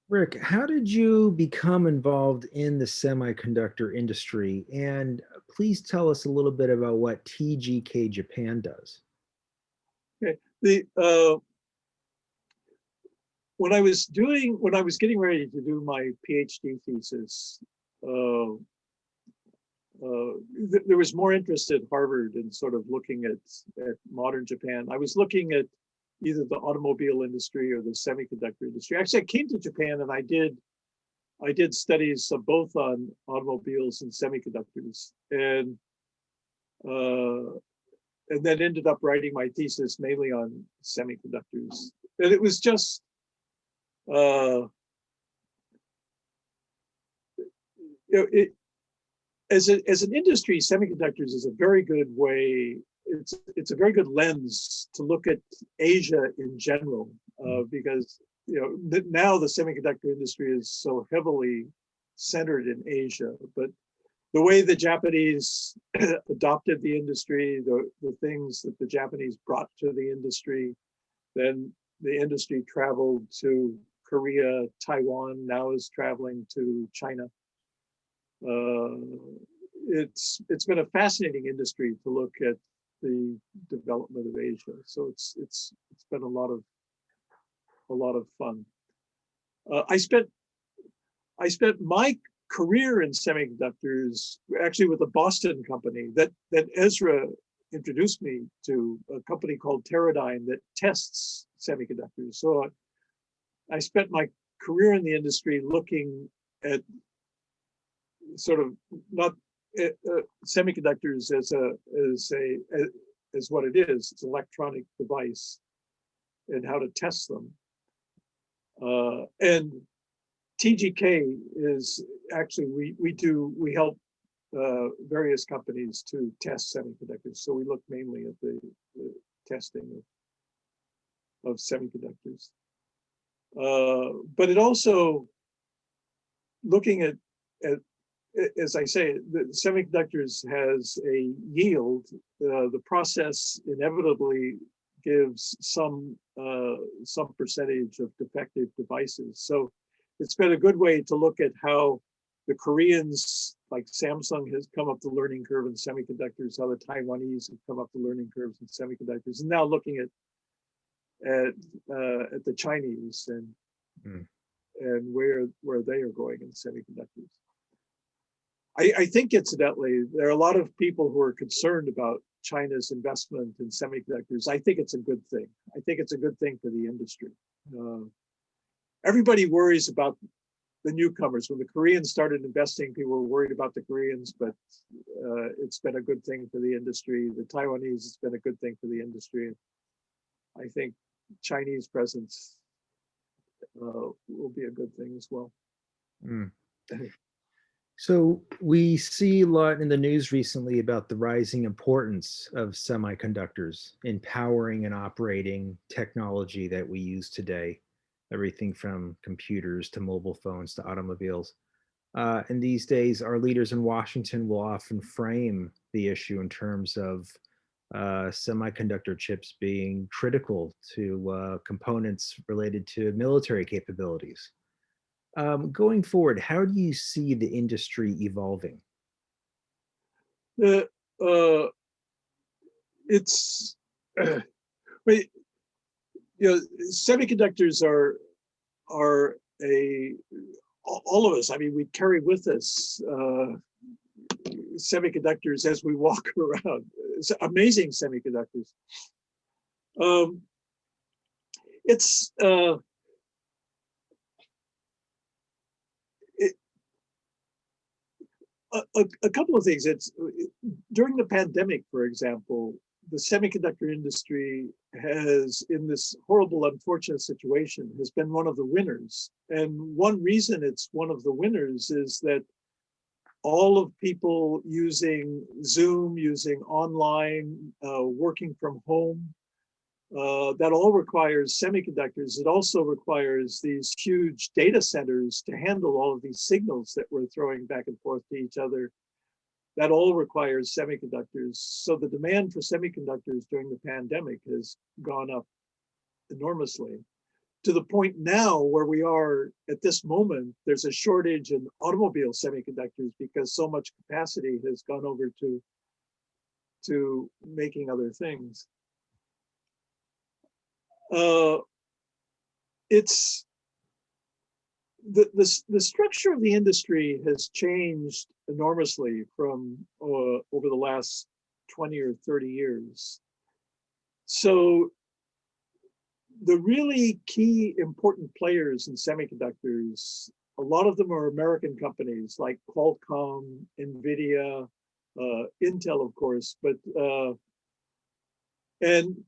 Rick, how did you become involved in the semiconductor industry? And please tell us a little bit about what TGK Japan does. Okay. The when I was getting ready to do my PhD thesis, uh, there was more interest at Harvard in sort of looking at modern Japan. I was looking at either the automobile industry or the semiconductor industry. Actually, I came to Japan and I did studies both on automobiles and semiconductors, uh, and then ended up writing my thesis mainly on semiconductors. And it was just uh, it, as an industry, semiconductors is a very good way. It's a very good lens to look at Asia in general, because now the semiconductor industry is so heavily centered in Asia. But the way the Japanese adopted the industry, the things that the Japanese brought to the industry, then the industry traveled to Korea, Taiwan, now is traveling to China. Uh, it's been a fascinating industry to look at the development of Asia. So it's been a lot of fun. I spent my career in semiconductors actually with a Boston company that Ezra introduced me to, a company called Teradyne that tests semiconductors. So I spent my career in the industry looking at sort of not semiconductors as what it is. It's an electronic device and how to test them. And TGK is actually we help various companies to test semiconductors. So we look mainly at the testing of semiconductors. But it also looking at as I say, the semiconductors has a yield. The process inevitably gives some percentage of defective devices. So it's been a good way to look at how the Koreans, like Samsung, has come up the learning curve in semiconductors, how the Taiwanese have come up the learning curves in semiconductors, and now looking at the Chinese and where they are going in semiconductors. I think, incidentally, there are a lot of people who are concerned about China's investment in semiconductors. I think it's a good thing. I think it's a good thing for the industry. Everybody worries about the newcomers. When the Koreans started investing, people were worried about the Koreans, but it's been a good thing for the industry. The Taiwanese, it's been a good thing for the industry. I think Chinese presence will be a good thing as well. Mm. So we see a lot in the news recently about the rising importance of semiconductors in powering and operating technology that we use today, everything from computers to mobile phones to automobiles. And these days, our leaders in Washington will often frame the issue in terms of semiconductor chips being critical to components related to military capabilities. Going forward, how do you see the industry evolving? Uh, it's semiconductors are all of us. I mean, we carry with us semiconductors as we walk around. It's amazing semiconductors. It's a couple of things. It's during the pandemic, for example, the semiconductor industry has, in this horrible, unfortunate situation, has been one of the winners. And one reason it's one of the winners is that all of people using Zoom, using online, working from home, that all requires semiconductors. It also requires these huge data centers to handle all of these signals that we're throwing back and forth to each other. That all requires semiconductors. So the demand for semiconductors during the pandemic has gone up enormously. to the point now where we are at this moment, there's a shortage in automobile semiconductors because so much capacity has gone over to making other things. It's the structure of the industry has changed enormously from over the last 20 or 30 years. So the really key important players in semiconductors, a lot of them are American companies like Qualcomm, NVIDIA, Intel, of course, but and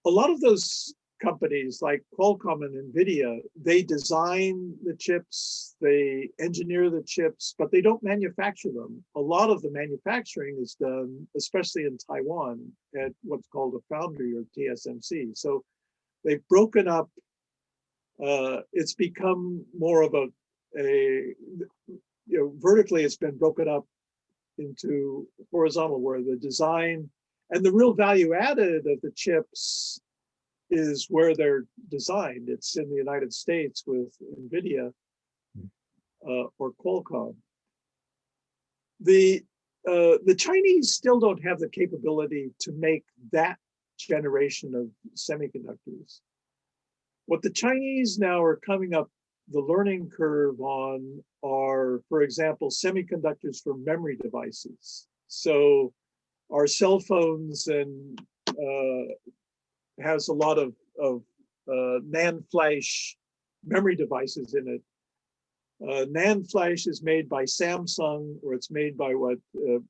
a lot of those companies like Qualcomm and NVIDIA, they design the chips, they engineer the chips, but they don't manufacture them. A lot of the manufacturing is done, especially in Taiwan, at what's called a foundry or TSMC. So they've broken up, it's become more of vertically it's been broken up into horizontal, where the design and the real value added of the chips is where they're designed. It's in the United States with NVIDIA or Qualcomm. The Chinese still don't have the capability to make that generation of semiconductors. What the Chinese now are coming up the learning curve on are, for example, semiconductors for memory devices. So our cell phones and has a lot of NAND flash memory devices in it. NAND flash is made by Samsung, or it's made by by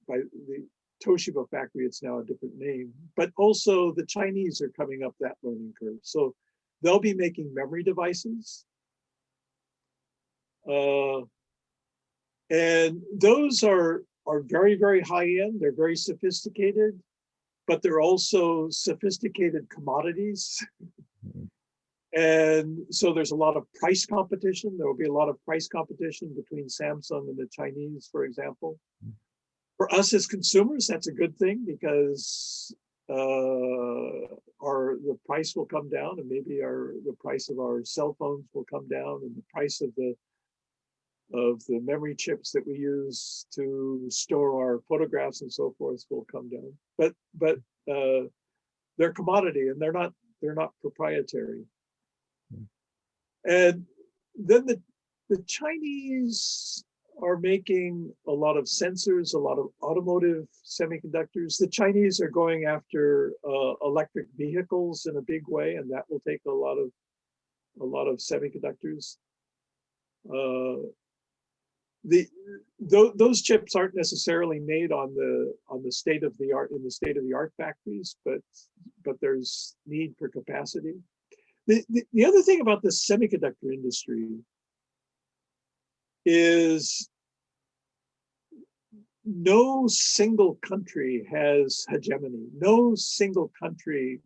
the Toshiba factory. It's now a different name, but also the Chinese are coming up that learning curve. So they'll be making memory devices. And those are very, very high end. They're very sophisticated, but they're also sophisticated commodities. And so there's a lot of price competition. There will be a lot of price competition between Samsung and the Chinese, for example. For us as consumers, that's a good thing, because the price will come down, and maybe the price of our cell phones will come down, and the price of the memory chips that we use to store our photographs and so forth will come down. But they're commodity, and they're not proprietary. And then the Chinese are making a lot of sensors, a lot of automotive semiconductors. The Chinese are going after electric vehicles in a big way, and that will take a lot of semiconductors. Those chips aren't necessarily made on the state of the art in the state of the art factories, but there's need for capacity. The other thing about the semiconductor industry is no single country has hegemony. No single country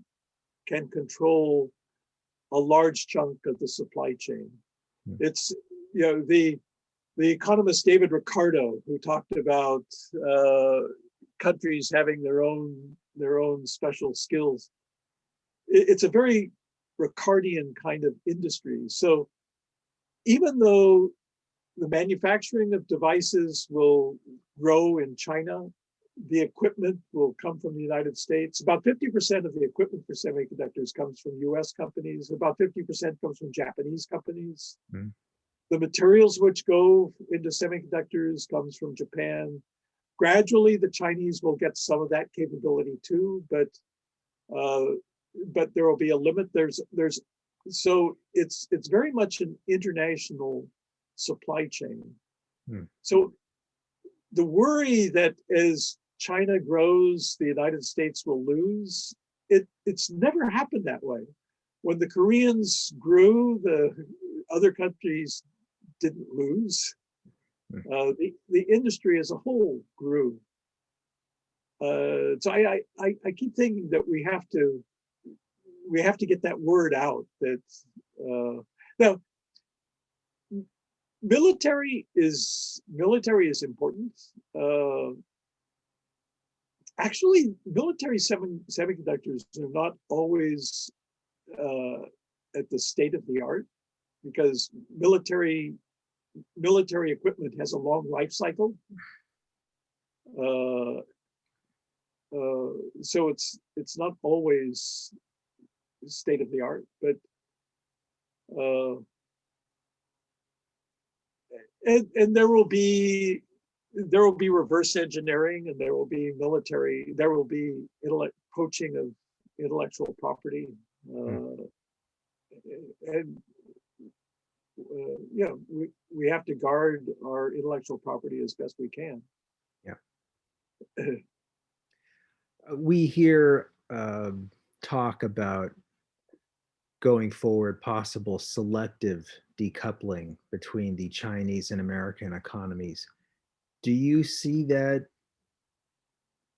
can control a large chunk of the supply chain. It's, the economist David Ricardo, who talked about countries having their own special skills. It's a very Ricardian kind of industry. So even though the manufacturing of devices will grow in China, the equipment will come from the United States. About 50% of the equipment for semiconductors comes from US companies. About 50% comes from Japanese companies. The materials which go into semiconductors comes from Japan. Gradually, the Chinese will get some of that capability too, but there will be a limit. So it's very much an international supply chain. So the worry that as China grows, the United States will lose, it's never happened that way. When the Koreans grew, the other countries didn't lose. The industry as a whole grew. So I keep thinking that we have to get that word out that now military is important. Actually, military semiconductors are not always at the state of the art, because military equipment has a long life cycle. Uh, so it's not always state of the art, but and there will be reverse engineering, and there will be poaching of intellectual property, and we have to guard our intellectual property as best we can. Yeah. We hear talk about going forward possible selective decoupling between the Chinese and American economies. Do you see that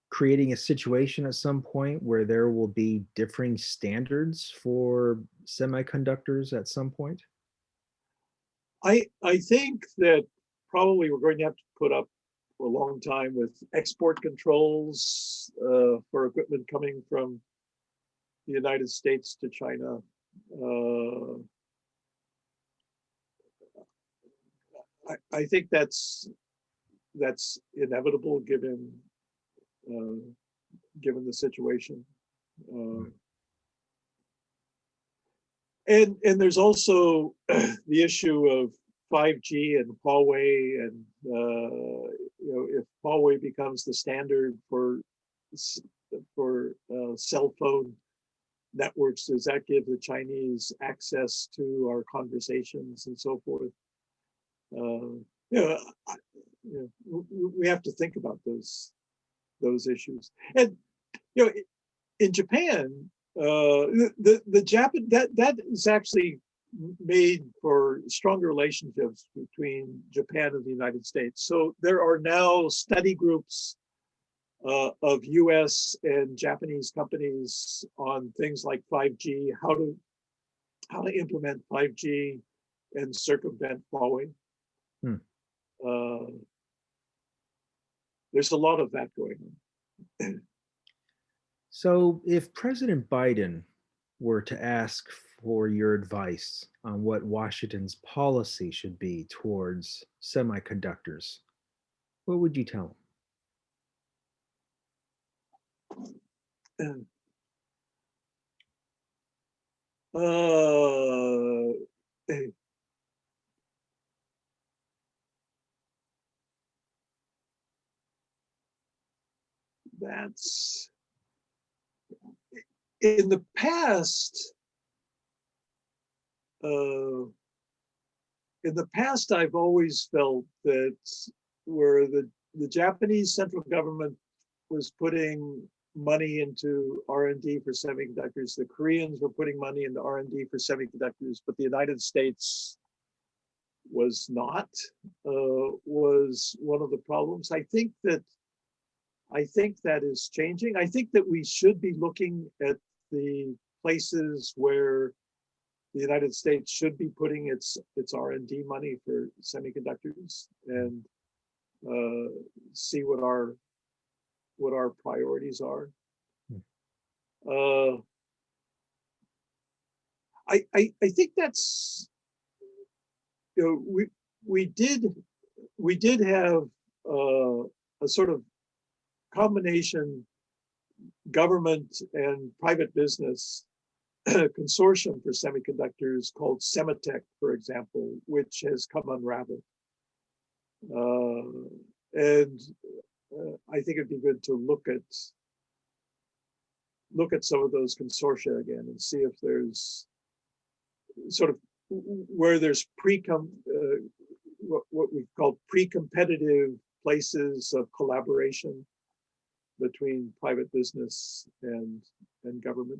creating a situation at some point where there will be differing standards for semiconductors at some point? I think that probably we're going to have to put up for a long time with export controls for equipment coming from the United States to China. I think that's inevitable given the situation. And there's also the issue of 5G and Huawei, and if Huawei becomes the standard for cell phone networks, does that give the Chinese access to our conversations and so forth? We have to think about those issues. And in Japan, that is actually made for stronger relationships between Japan and the United States. So there are now study groups of US and Japanese companies on things like 5G, how to implement 5G and circumvent Huawei. There's a lot of that going on. So if President Biden were to ask for your advice on what Washington's policy should be towards semiconductors, what would you tell him? That's in the past. I've always felt that where the Japanese central government was putting money into R&D for semiconductors, the Koreans were putting money into R&D for semiconductors, but the United States was not, was one of the problems. I think that is changing. I think that we should be looking at the places where the United States should be putting its R&D money for semiconductors, and see what our priorities are. I think that's, we did have a sort of combination government and private business consortium for semiconductors called Semitech, for example, which has come unraveled. And I think it'd be good to look at some of those consortia again and see if there's sort of where there's what we call pre-competitive places of collaboration between private business and government.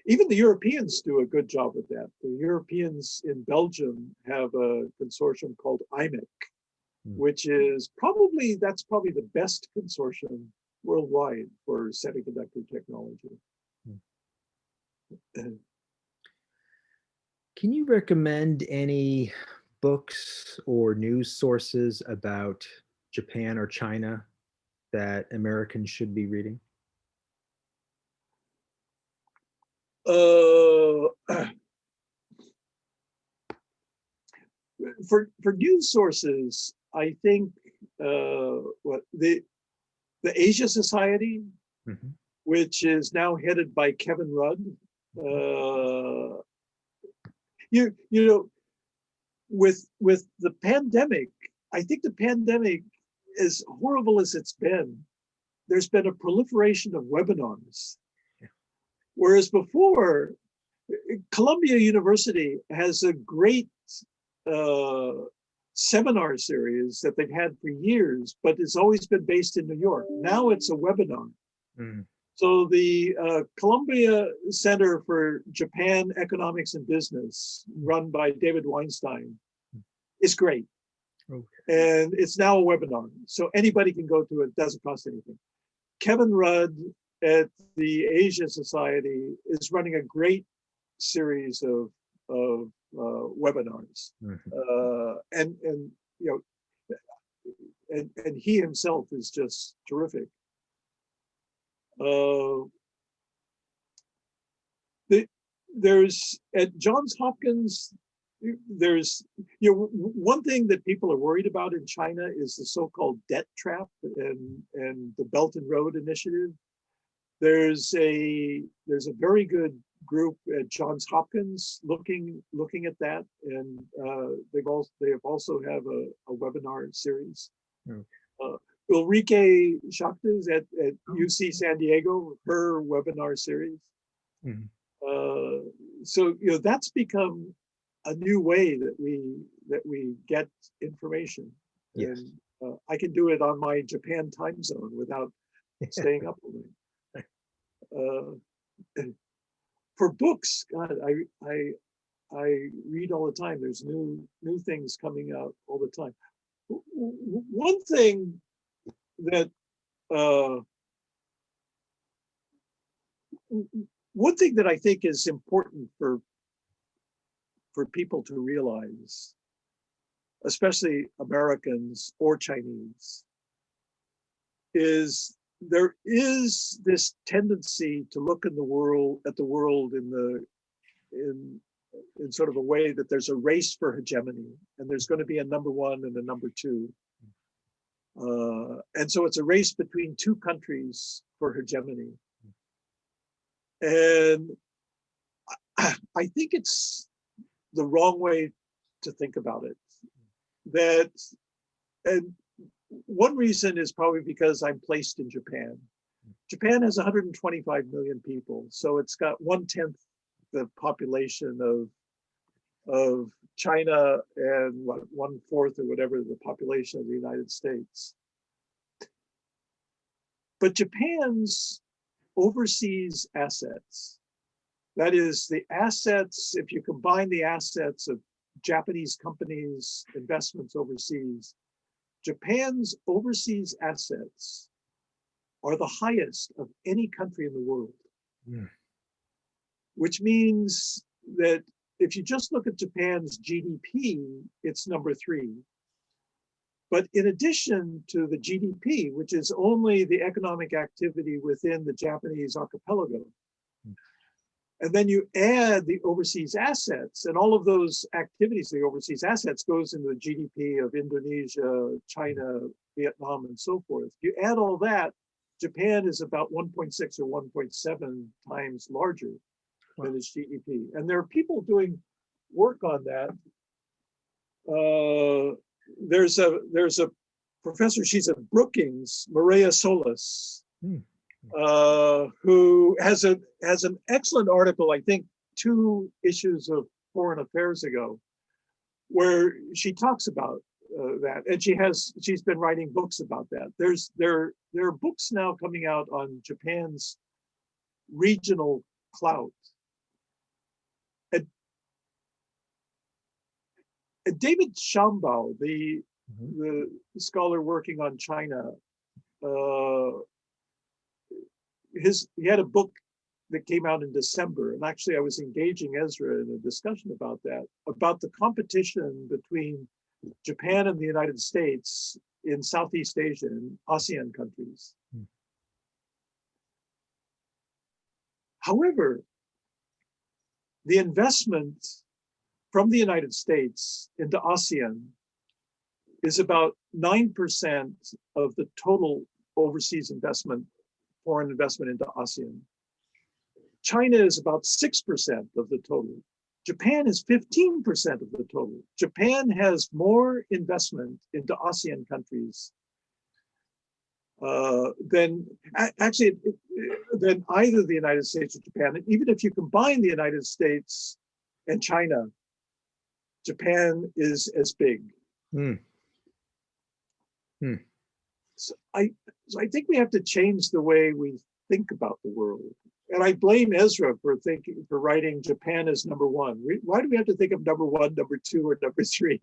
Even the Europeans do a good job with that. The Europeans in Belgium have a consortium called IMEC, which is probably the best consortium worldwide for semiconductor technology. Can you recommend any books or news sources about Japan or China that Americans should be reading? For news sources, I think what the Asia Society, Mhm. which is now headed by Kevin Rudd. You know, with the pandemic, I think the pandemic, as horrible as it's been, there's been a proliferation of webinars. Whereas before, Columbia University has a great uh, seminar series that they've had for years, but it's always been based in New York. Now it's a webinar. Mm. So the Columbia Center for Japan Economics and Business, run by David Weinstein, is great. Okay. And it's now a webinar. So anybody can go to it, doesn't cost anything. Kevin Rudd at the Asia Society is running a great series of webinars. Mhm. And you know, and he himself is just terrific. There's at Johns Hopkins, there's one thing that people are worried about in China is the so-called debt trap and the Belt and Road Initiative. There's a very good group at Johns Hopkins looking at that, and they have also have a webinar series. Okay. Ulrike Schachtes at Oh. UC San Diego, her webinar series. Mhm. So that's become a new way that we get information, Yes. and I can do it on my Japan time zone without staying up all night. For books, God, I read all the time. There's new things coming out all the time. One thing that I think is important for people to realize, especially Americans or Chinese, is there is this tendency to look at the world in sort of a way that there's a race for hegemony, and there's going to be a number one and a number two. And so it's a race between two countries for hegemony. And I think it's the wrong way to think about it. And one reason is probably because I'm placed in Japan. Japan has 125 million people, so it's got 1/10 the population of China and 1/4 or whatever the population of the United States. But Japan's overseas assets, that is the assets, if you combine the assets of Japanese companies' investments overseas, Japan's overseas assets are the highest of any country in the world. Mm. Which means that if you just look at Japan's GDP, it's number 3. But in addition to the GDP, which is only the economic activity within the Japanese archipelago, and then you add the overseas assets, and all of those activities, the overseas assets, goes into the GDP of Indonesia, China, Vietnam, and so forth. You add all that, Japan is about 1.6 or 1.7 times larger than its GDP. And there are people doing work on that. There's a professor, she's at Brookings, Maria Solis, who has an excellent article, I think 2 issues of Foreign Affairs ago, where she talks about that, and she's been writing books about that. There are books now coming out on Japan's regional clout. David Shambaugh, the scholar working on China, he had a book that came out in December, and actually I was engaging Ezra in a discussion about that, about the competition between Japan and the United States in Southeast Asia and ASEAN countries. However, the investment from the United States into ASEAN is about 9% of the total overseas investment, foreign investment into ASEAN. China is about 6% of the total. Japan is 15% of the total. Japan has more investment into ASEAN countries than either the United States or Japan. And even if you combine the United States and China, Japan is as big. Hmm. Hmm. So I think we have to change the way we think about the world. And I blame Ezra for writing Japan as number one. Why do we have to think of number one, number two, or number three?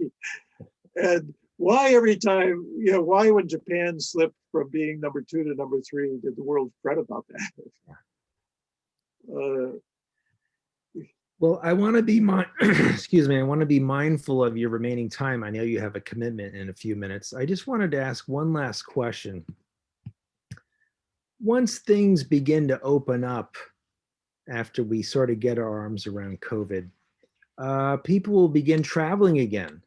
And why every time, why when Japan slipped from being number two to number three, did the world fret about that? Well, I want to be excuse me. I want to be mindful of your remaining time. I know you have a commitment in a few minutes. I just wanted to ask one last question. Once things begin to open up after we sort of get our arms around COVID, people will begin traveling again,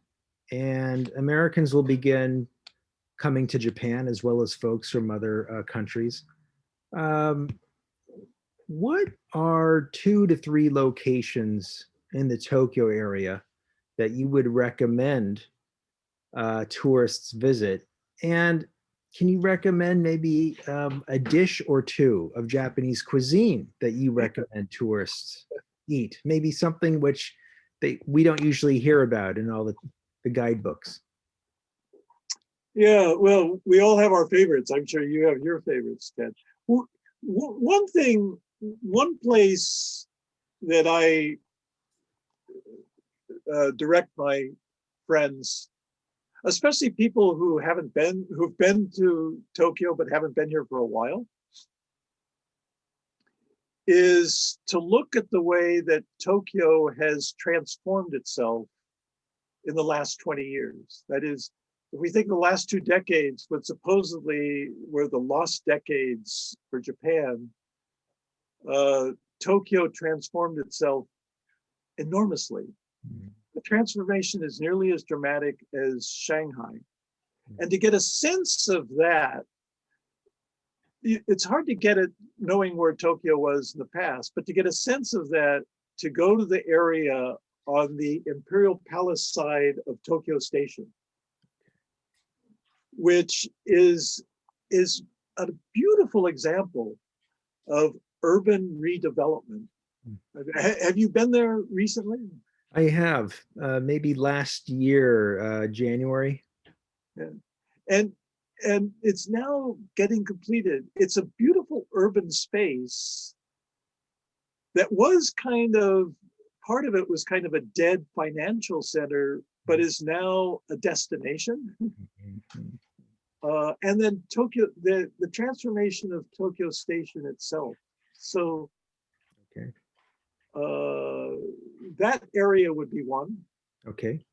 and Americans will begin coming to Japan as well as folks from other countries. What are 2 to 3 locations in the Tokyo area that you would recommend tourists visit? And can you recommend maybe a dish or two of Japanese cuisine that you recommend tourists eat? Maybe something which we don't usually hear about in all the guidebooks. Yeah, well, we all have our favorites. I'm sure you have your favorites, Ted. One place that I direct my friends, especially people who've been to Tokyo but haven't been here for a while, is to look at the way that Tokyo has transformed itself in the last 20 years. That is, if we think the last 2 decades, what supposedly were the lost decades for Japan, Tokyo transformed itself enormously. The transformation is nearly as dramatic as Shanghai. And to get a sense of that, it's hard to get it knowing where Tokyo was in the past, but to get a sense of that, to go to the area on the Imperial Palace side of Tokyo Station, which is a beautiful example of urban redevelopment. Have you been there recently? I have, maybe last year, January. Yeah. And it's now getting completed. It's a beautiful urban space that was part of it was kind of a dead financial center, but is now a destination. And then Tokyo, the transformation of Tokyo Station itself. So Okay. That area would be one. Okay.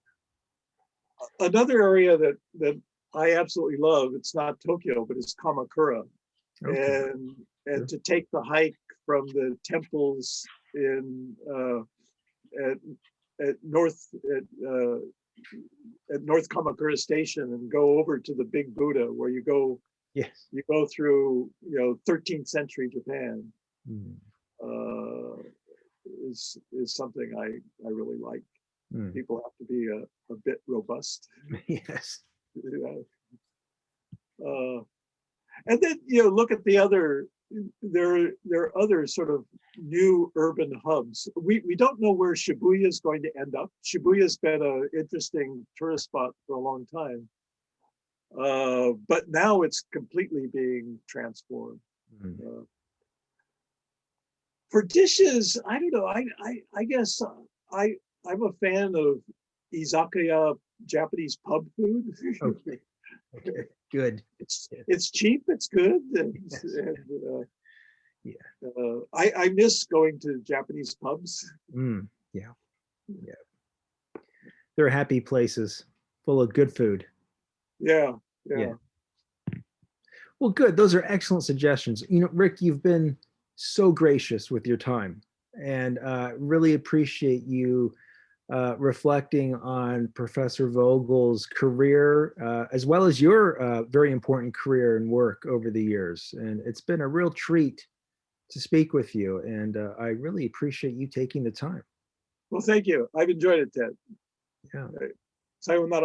Another area that I absolutely love, it's not Tokyo, but it's Kamakura. Okay. And to take the hike from the temples at North Kamakura Station and go over to the Big Buddha, where you go through 13th century Japan. Is something I really like. People have to be a bit robust. Yes. And then look at the other. There are other sort of new urban hubs. We don't know where Shibuya is going to end up. Shibuya's been an interesting tourist spot for a long time, but now it's completely being transformed. For dishes, I don't know. I guess I'm a fan of izakaya, Japanese pub food. Okay. Okay. Good. It's cheap. It's good. I miss going to Japanese pubs. Yeah. They're happy places full of good food. Yeah. Well, good. Those are excellent suggestions. Rick, you've been so gracious with your time. and really appreciate you reflecting on Professor Vogel's career, as well as your very important career and work over the years. And it's been a real treat to speak with you. And I really appreciate you taking the time. Well, thank you. I've enjoyed it, Ted. Yeah. Sayonara.